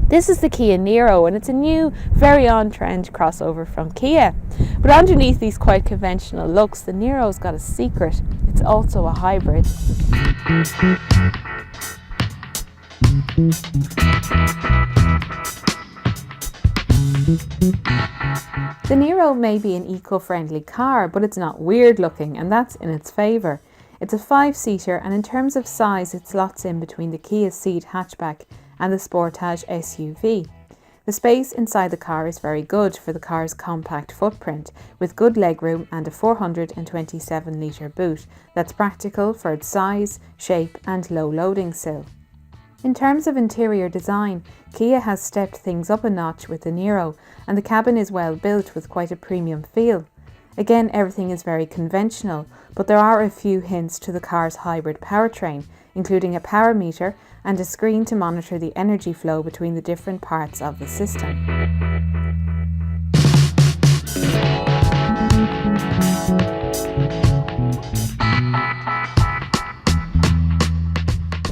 This is the Kia Niro, and it's a new, very on-trend crossover from Kia. But underneath these quite conventional looks, the Niro's got a secret. It's also a hybrid. The Niro may be an eco-friendly car, but it's not weird looking, and that's in its favour. It's a 5-seater, and in terms of size it slots in between the Kia Ceed hatchback and the Sportage SUV. The space inside the car is very good for the car's compact footprint, with good legroom and a 427 litre boot that's practical for its size, shape and low loading sill. In terms of interior design, Kia has stepped things up a notch with the Niro, and the cabin is well built with quite a premium feel. Again, everything is very conventional, but there are a few hints to the car's hybrid powertrain, including a power meter and a screen to monitor the energy flow between the different parts of the system.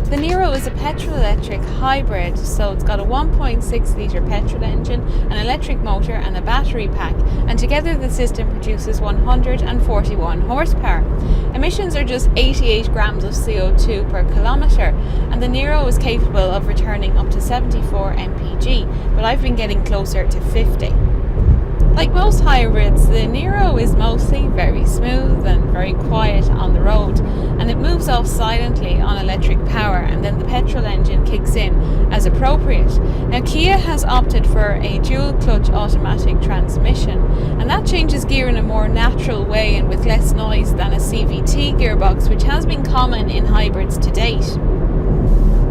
The Niro is a petrol-electric hybrid, so it's got a 1.6 litre petrol engine, an electric motor and a battery pack, and together the system produces 141 horsepower. Emissions are just 88 grams of CO2 per kilometre, and the Niro is capable of returning up to 74 mpg, but I've been getting closer to 50. Like most hybrids, the Niro is mostly very smooth and very quiet on the road, and it moves off silently on electric power, and then the petrol engine kicks in as appropriate. Now, Kia has opted for a dual clutch automatic transmission, and that changes gear in a more natural way and with less noise than a CVT gearbox, which has been common in hybrids to date.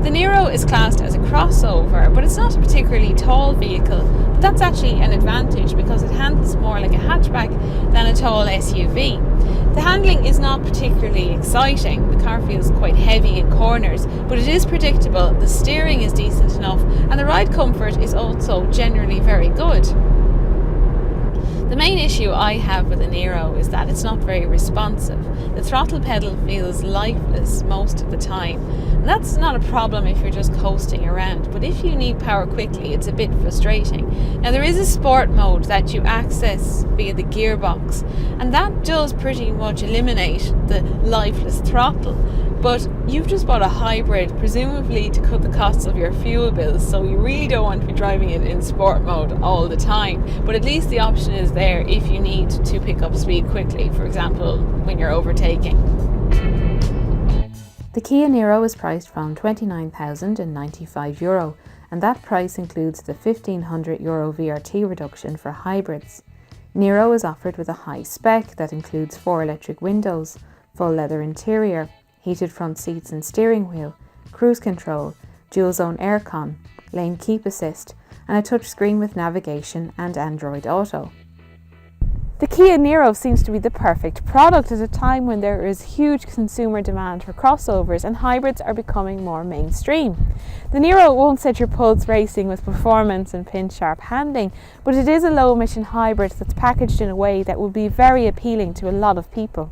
The Niro is classed as a crossover, but it's not a particularly tall vehicle, but that's actually an advantage because it handles more like a hatchback than a tall SUV. The handling is not particularly exciting. The car feels quite heavy in corners, but it is predictable, the steering is decent enough, and the ride comfort is also generally very good. The main issue I have with the Niro is that it's not very responsive. The throttle pedal feels lifeless most of the time. And that's not a problem if you're just coasting around, but if you need power quickly, it's a bit frustrating. Now, there is a sport mode that you access via the gearbox, and that does pretty much eliminate the lifeless throttle. But you've just bought a hybrid, presumably to cut the costs of your fuel bills, so you really don't want to be driving it in sport mode all the time. But at least the option is there if you need to pick up speed quickly, for example, when you're overtaking. The Kia Niro is priced from €29,095, and that price includes the €1,500 VRT reduction for hybrids. Niro is offered with a high spec that includes 4 electric windows, full leather interior, heated front seats and steering wheel, cruise control, dual zone aircon, lane keep assist, and a touchscreen with navigation and Android Auto. The Kia Niro seems to be the perfect product at a time when there is huge consumer demand for crossovers and hybrids are becoming more mainstream. The Niro won't set your pulse racing with performance and pin-sharp handling, but it is a low-emission hybrid that's packaged in a way that will be very appealing to a lot of people.